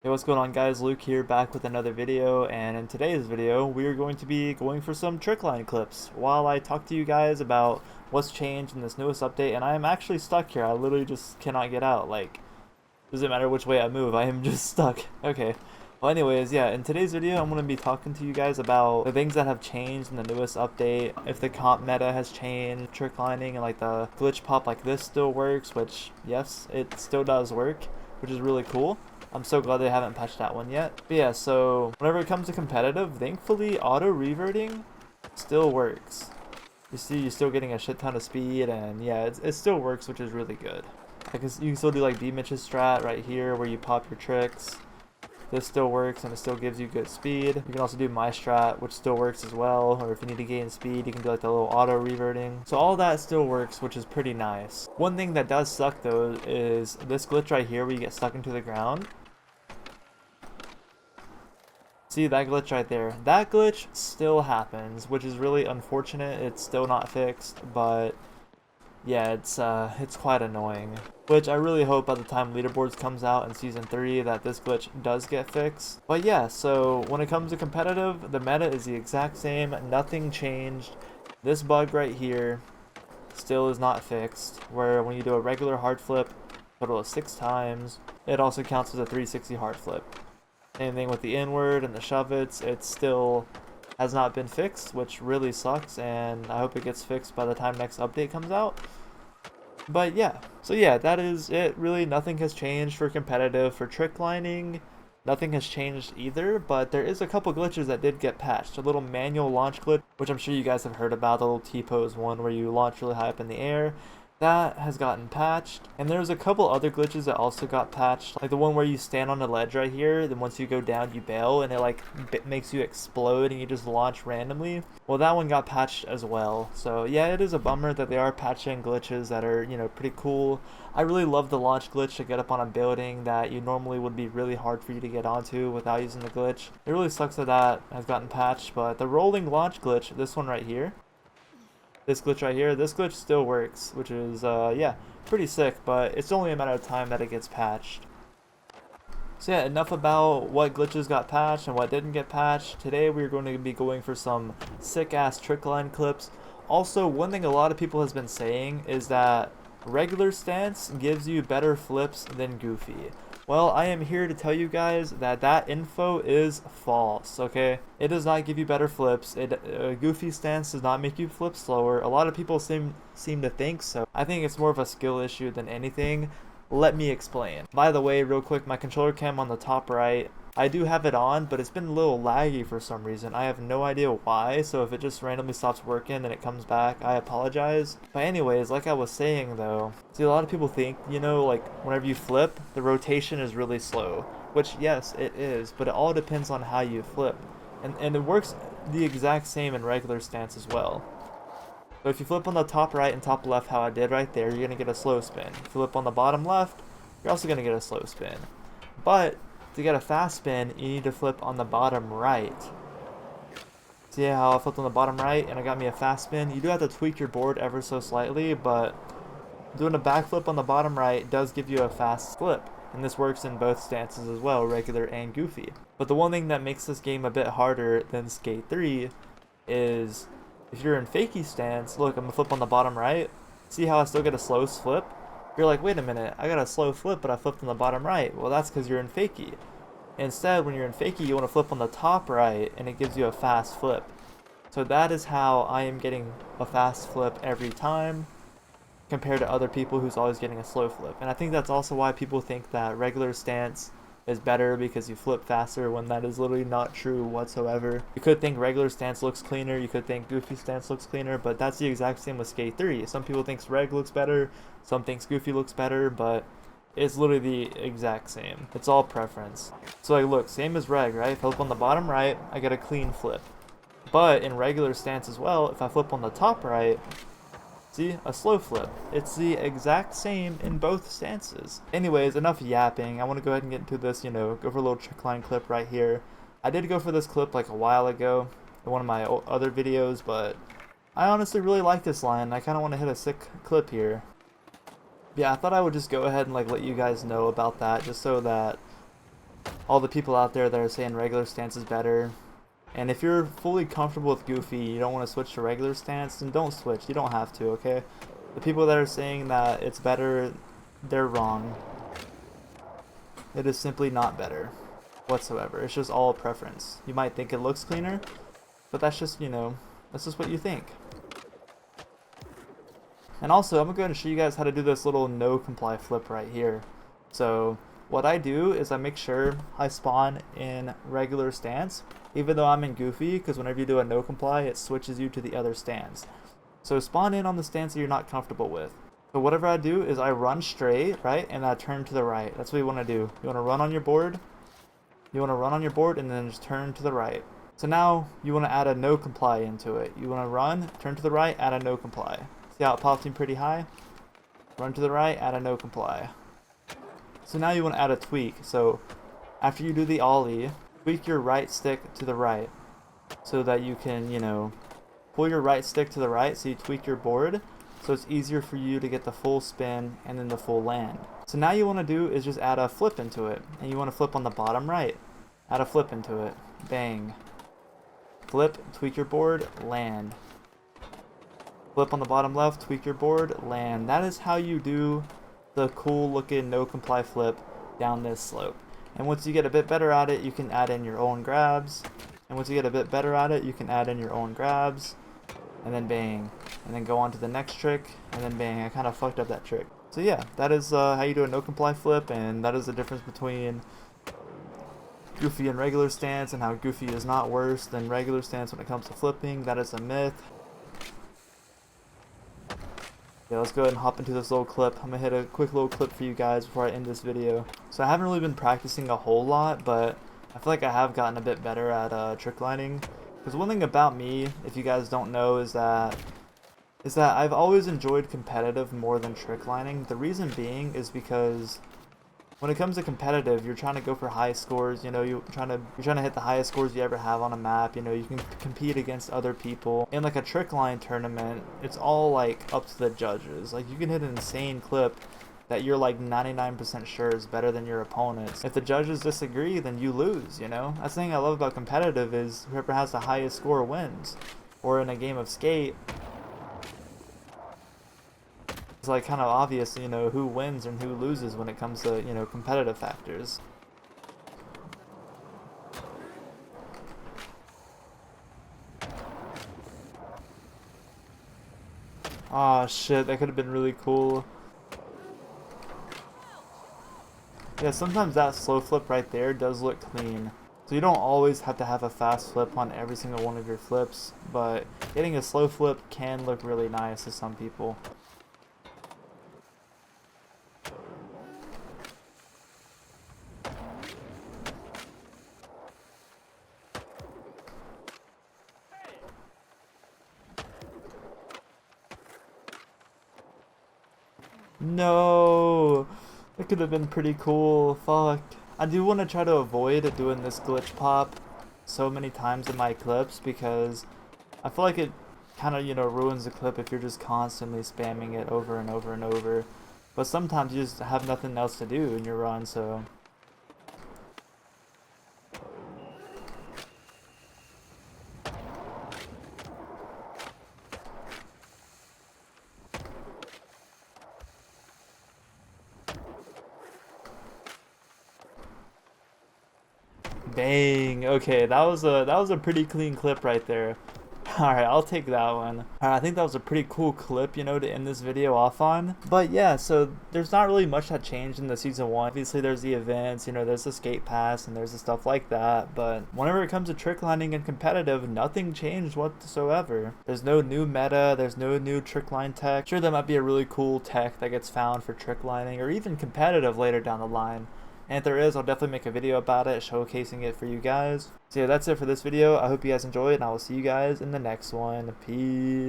Hey, what's going on guys? Luke here, back with another video, and in today's video we are going to be going for some trick line clips while I talk to you guys about what's changed in this newest update. And I am actually stuck here. I literally just cannot get out. Like, doesn't matter which way I move, I am just stuck. Okay, well anyways, yeah, in today's video I'm going to be talking to you guys about the things that have changed in the newest update, if the comp meta has changed, trick lining, and like the glitch pop like this still works, which yes, it still does work, which is really cool. I'm so glad they haven't patched that one yet. But yeah, so whenever it comes to competitive, thankfully auto reverting still works. You see, you're still getting a shit ton of speed, and yeah, it still works, which is really good. You can still do like B-Mitch's strat right here where you pop your tricks. This still works and it still gives you good speed. You can also do my strat, which still works as well, or if you need to gain speed, you can do like the little auto reverting. So all that still works, which is pretty nice. One thing that does suck though is this glitch right here where you get stuck into the ground. See that glitch right there? That glitch still happens, which is really unfortunate. It's still not fixed, but yeah, it's quite annoying. Which I really hope by the time leaderboards comes out in season 3 that this glitch does get fixed. But yeah, so when it comes to competitive, the meta is the exact same. Nothing changed. This bug right here still is not fixed, where when you do a regular hard flip, total of 6 times, it also counts as a 360 hard flip. Same thing with the inward and the shove-its. It still has not been fixed, which really sucks, and I hope it gets fixed by the time next update comes out. But yeah, so yeah, that is it. Really, nothing has changed for competitive. For trick lining, nothing has changed either, but there is a couple glitches that did get patched. A little manual launch glitch, which I'm sure you guys have heard about, the little T-pose one where you launch really high up in the air. That has gotten patched, and there's a couple other glitches that also got patched, like the one where you stand on the ledge right here, then once you go down you bail and it like makes you explode and you just launch randomly. Well, that one got patched as well. So yeah, it is a bummer that they are patching glitches that are, you know, pretty cool. I really love the launch glitch to get up on a building that you normally would be really hard for you to get onto without using the glitch. It really sucks that that has gotten patched, but the rolling launch glitch, this one right here, this glitch right here, this glitch still works, which is, yeah, pretty sick, but it's only a matter of time that it gets patched. So yeah, enough about what glitches got patched and what didn't get patched. Today we're going to be going for some sick-ass trick line clips. Also, one thing a lot of people has been saying is that regular stance gives you better flips than Goofy. Well, I am here to tell you guys that that info is false, okay? It does not give you better flips. Goofy stance does not make you flip slower. A lot of people seem to think so. I think it's more of a skill issue than anything. Let me explain. By the way, real quick, my controller cam on the top right, I do have it on, but it's been a little laggy for some reason. I have no idea why, so if it just randomly stops working and it comes back, I apologize. But anyways, like I was saying though, see, a lot of people think, you know, like whenever you flip, the rotation is really slow. Which, yes, it is, but it all depends on how you flip. And it works the exact same in regular stance as well. So if you flip on the top right and top left how I did right there, you're going to get a slow spin. If you flip on the bottom left, you're also going to get a slow spin. But to get a fast spin, you need to flip on the bottom right. See how I flipped on the bottom right and it got me a fast spin? You do have to tweak your board ever so slightly, but doing a backflip on the bottom right does give you a fast flip. And this works in both stances as well, regular and Goofy. But the one thing that makes this game a bit harder than Skate 3 is if you're in fakie stance, look, I'm going to flip on the bottom right. See how I still get a slow flip? You're like, wait a minute, I got a slow flip, but I flipped on the bottom right. Well, that's because you're in fakie. Instead, when you're in fakie, you want to flip on the top right, and it gives you a fast flip. So that is how I am getting a fast flip every time, compared to other people who's always getting a slow flip. And I think that's also why people think that regular stance is better because you flip faster, when that is literally not true whatsoever. You could think regular stance looks cleaner, you could think Goofy stance looks cleaner, but that's the exact same with Skate 3. Some people think Reg looks better, some think Goofy looks better, but it's literally the exact same. It's all preference. So like look, same as Reg, right? If I flip on the bottom right, I get a clean flip. But in regular stance as well, if I flip on the top right, see, a slow flip. It's the exact same in both stances. Anyways, enough yapping. I want to go ahead and get into this, you know, go for a little trick line clip right here. I did go for this clip like a while ago in one of my other videos, but I honestly really like this line. I kind of want to hit a sick clip here. Yeah, I thought I would just go ahead and like let you guys know about that, just so that all the people out there that are saying regular stance is better. And if you're fully comfortable with Goofy, you don't want to switch to regular stance, then don't switch. You don't have to, okay? The people that are saying that it's better, they're wrong. It is simply not better whatsoever. It's just all preference. You might think it looks cleaner, but that's just, you know, that's just what you think. And also, I'm going to go ahead and show you guys how to do this little no comply flip right here. So what I do is I make sure I spawn in regular stance, even though I'm in Goofy, because whenever you do a no comply, it switches you to the other stance. So spawn in on the stance that you're not comfortable with. So whatever I do is I run straight, right, and I turn to the right. That's what you want to do. You want to run on your board. You want to run on your board and then just turn to the right. So now you want to add a no comply into it. You want to run, turn to the right, add a no comply. See how it popped in pretty high? Run to the right, add a no comply. So now you want to add a tweak. So after you do the ollie, tweak your right stick to the right so that you can, you know, pull your right stick to the right so you tweak your board so it's easier for you to get the full spin and then the full land. So now you want to do is just add a flip into it, and you want to flip on the bottom right. Add a flip into it. Bang. Flip, tweak your board, land. Flip on the bottom left, tweak your board, land. That is how you do the cool looking no comply flip down this slope. And once you get a bit better at it, you can add in your own grabs. And once you get a bit better at it, you can add in your own grabs. And then bang. And then go on to the next trick. And then bang. I kind of fucked up that trick. So yeah, that is how you do a no comply flip. And that is the difference between Goofy and regular stance, and how Goofy is not worse than regular stance when it comes to flipping. That is a myth. Yeah, let's go ahead and hop into this little clip. I'm gonna hit a quick little clip for you guys before I end this video. So I haven't really been practicing a whole lot, but I feel like I have gotten a bit better at trick lining. Because one thing about me, if you guys don't know, is that I've always enjoyed competitive more than trick lining. The reason being is because when it comes to competitive, you're trying to go for high scores. You know, you're trying to hit the highest scores you ever have on a map. You know, you can compete against other people. In like a trick line tournament, it's all like up to the judges. Like you can hit an insane clip that you're like 99% sure is better than your opponents. If the judges disagree, then you lose. You know, that's the thing I love about competitive is whoever has the highest score wins. Or in a game of skate, it's like kind of obvious, you know, who wins and who loses when it comes to, you know, competitive factors. Aw, shit, that could have been really cool. Yeah, sometimes that slow flip right there does look clean. So you don't always have to have a fast flip on every single one of your flips, but getting a slow flip can look really nice to some people. No, that could have been pretty cool. Fuck. I do want to try to avoid doing this glitch pop so many times in my clips because I feel like it kind of, you know, ruins the clip if you're just constantly spamming it over and over and over. But sometimes you just have nothing else to do in your run, so. Bang. Okay, that was a pretty clean clip right there. Alright, I'll take that one. Alright, I think that was a pretty cool clip, you know, to end this video off on. But yeah, so there's not really much that changed in the Season 1. Obviously, there's the events, you know, there's the skate pass, and there's the stuff like that. But whenever it comes to trick lining and competitive, nothing changed whatsoever. There's no new meta, there's no new trick line tech. Sure, there might be a really cool tech that gets found for trick lining, or even competitive later down the line. And if there is, I'll definitely make a video about it, showcasing it for you guys. So yeah, that's it for this video. I hope you guys enjoyed, and I will see you guys in the next one. Peace.